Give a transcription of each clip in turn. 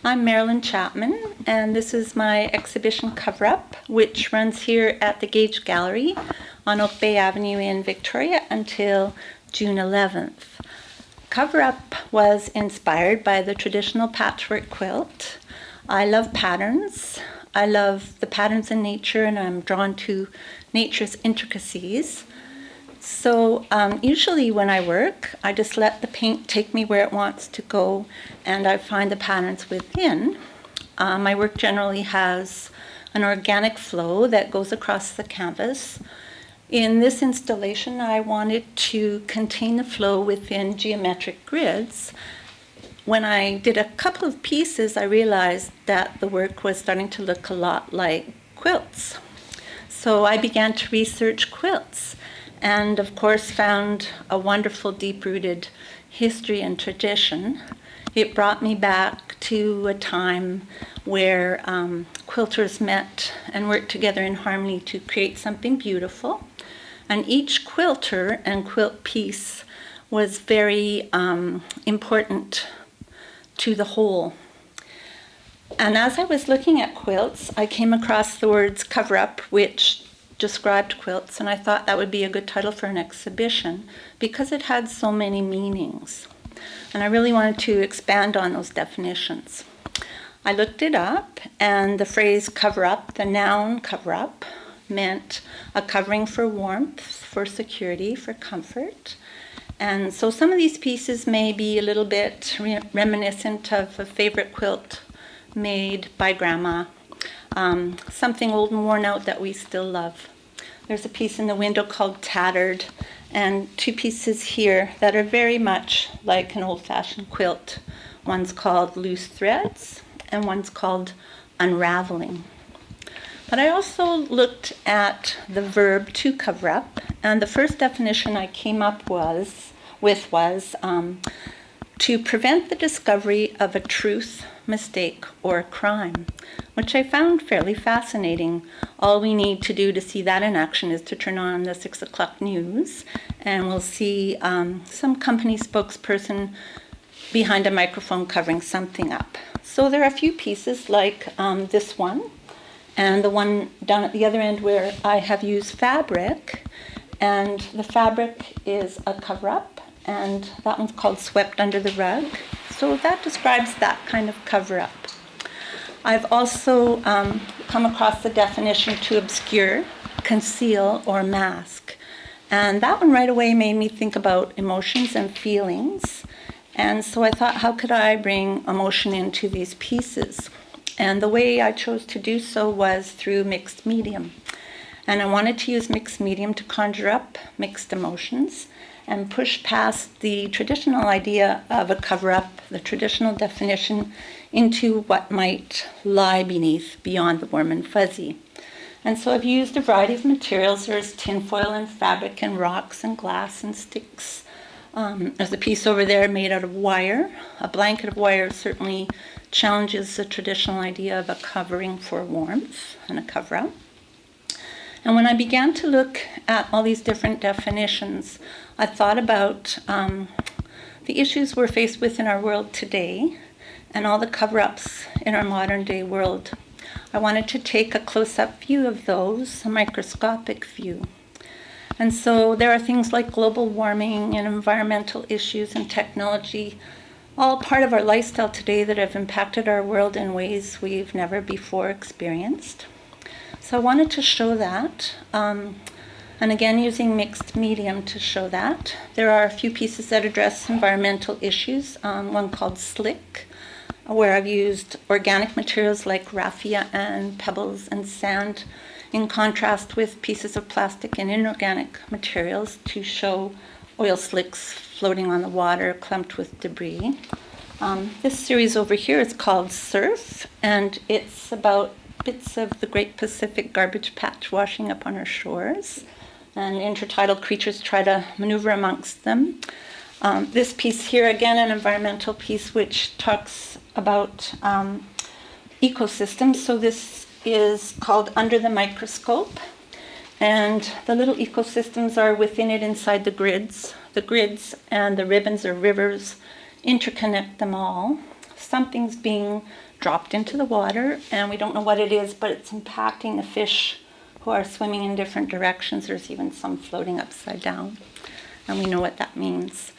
I'm Marilyn Chapman, and this is my exhibition cover-up, which runs here at the Gage Gallery on Oak Bay Avenue in Victoria until June 11th. Cover-up was inspired by the traditional patchwork quilt. I love patterns. I love the patterns in nature, and I'm drawn to nature's intricacies. So usually when I work, I just let the paint take me where it wants to go, and I find the patterns within. My work generally has an organic flow that goes across the canvas. In this installation, I wanted to contain the flow within geometric grids. When I did a couple of pieces, I realized that the work was starting to look a lot like quilts. So I began to research quilts, and of course found a wonderful deep-rooted history and tradition. It brought me back to a time where quilters met and worked together in harmony to create something beautiful. And each quilter and quilt piece was very important to the whole. And as I was looking at quilts, I came across the words cover-up, which described quilts, and I thought that would be a good title for an exhibition because it had so many meanings. And I really wanted to expand on those definitions. I looked it up, and the phrase cover up, the noun cover up, meant a covering for warmth, for security, for comfort. And so some of these pieces may be a little bit reminiscent of a favorite quilt made by Grandma, something old and worn out that we still love. There's a piece in the window called Tattered, and two pieces here that are very much like an old-fashioned quilt. One's called Loose Threads, and one's called Unraveling. But I also looked at the verb to cover up, and the first definition I came up with was to prevent the discovery of a truth, mistake, or a crime, which I found fairly fascinating. All we need to do to see that in action is to turn on the 6 o'clock news, and we'll see some company spokesperson behind a microphone covering something up. So there are a few pieces like this one, and the one down at the other end where I have used fabric, and the fabric is a cover-up, and that one's called Swept Under the Rug. So that describes that kind of cover-up. I've also come across the definition to obscure, conceal, or mask. And that one right away made me think about emotions and feelings. And so I thought, how could I bring emotion into these pieces? And the way I chose to do so was through mixed medium. And I wanted to use mixed medium to conjure up mixed emotions and push past the traditional idea of a cover-up, the traditional definition, into what might lie beneath, beyond the warm and fuzzy. And so I've used a variety of materials. There's tinfoil and fabric and rocks and glass and sticks. There's a piece over there made out of wire. A blanket of wire certainly challenges the traditional idea of a covering for warmth and a cover-up. And when I began to look at all these different definitions, I thought about the issues we're faced with in our world today and all the cover-ups in our modern day world. I wanted to take a close-up view of those, a microscopic view. And so there are things like global warming and environmental issues and technology, all part of our lifestyle today that have impacted our world in ways we've never before experienced. So I wanted to show that, and again using mixed medium to show that. There are a few pieces that address environmental issues, one called Slick, where I've used organic materials like raffia and pebbles and sand in contrast with pieces of plastic and inorganic materials to show oil slicks floating on the water clumped with debris. This series over here is called Surf, and it's about bits of the Great Pacific garbage patch washing up on our shores, and intertidal creatures try to maneuver amongst them. This piece here, again, an environmental piece which talks about ecosystems. So this is called Under the Microscope, and the little ecosystems are within it inside the grids. The grids and the ribbons or rivers interconnect them all. something's being dropped into the water, and we don't know what it is, but it's impacting the fish who are swimming in different directions. There's even some floating upside down, and we know what that means.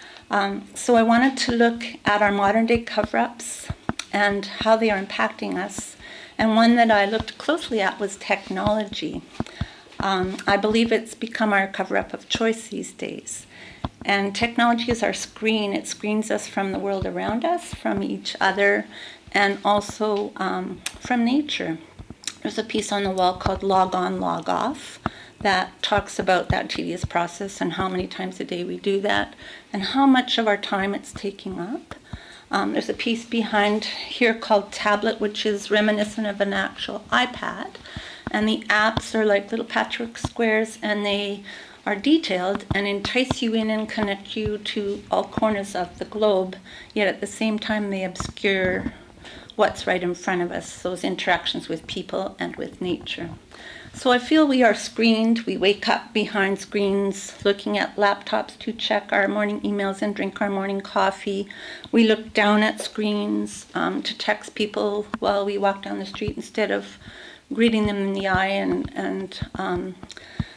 So I wanted to look at our modern day cover-ups and how they are impacting us. And one that I looked closely at was technology. I believe it's become our cover-up of choice these days. And technology is our screen. It screens us from the world around us, from each other, and also from nature. There's a piece on the wall called Log On, Log Off that talks about that tedious process and how many times a day we do that and how much of our time it's taking up. There's a piece behind here called Tablet, which is reminiscent of an actual iPad. And the apps are like little patchwork squares, and they are detailed and entice you in and connect you to all corners of the globe, yet at the same time they obscure what's right in front of us, those interactions with people and with nature. So I feel we are screened. We wake up behind screens, looking at laptops to check our morning emails and drink our morning coffee. We look down at screens to text people while we walk down the street instead of greeting them in the eye.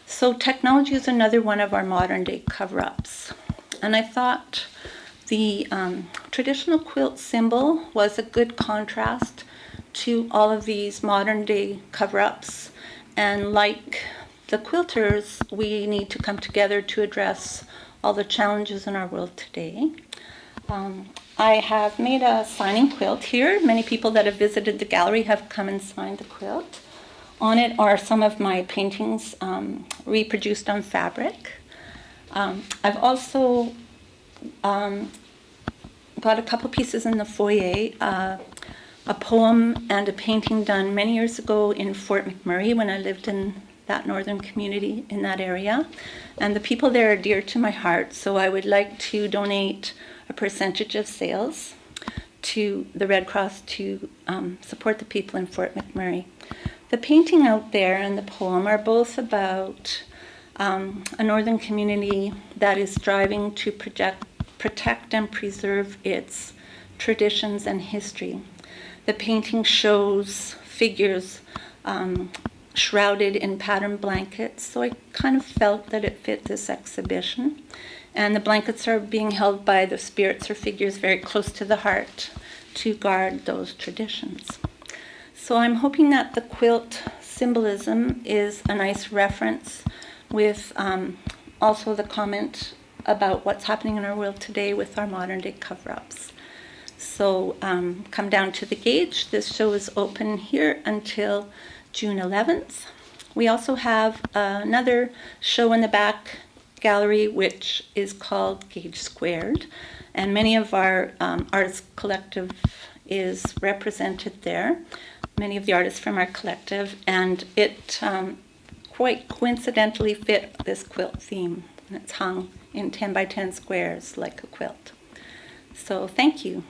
So technology is another one of our modern day cover-ups. And I thought the traditional quilt symbol was a good contrast to all of these modern day cover-ups. And like the quilters, we need to come together to address all the challenges in our world today. I have made a signing quilt here. Many people that have visited the gallery have come and signed the quilt. On it are some of my paintings reproduced on fabric. I've also got a couple pieces in the foyer, a poem and a painting done many years ago in Fort McMurray when I lived in that northern community in that area. And the people there are dear to my heart, so I would like to donate a percentage of sales to the Red Cross to support the people in Fort McMurray. The painting out there and the poem are both about a northern community that is striving to protect and preserve its traditions and history. The painting shows figures shrouded in patterned blankets, so I kind of felt that it fit this exhibition. And the blankets are being held by the spirits or figures very close to the heart to guard those traditions. So I'm hoping that the quilt symbolism is a nice reference with also the comment about what's happening in our world today with our modern day cover-ups. So come down to the Gage. This show is open here until June 11th. We also have another show in the back gallery, which is called Gage Squared. And many of our artists collective is represented there, many of the artists from our collective, and it quite coincidentally fit this quilt theme. And it's hung in 10 by 10 squares like a quilt. So thank you.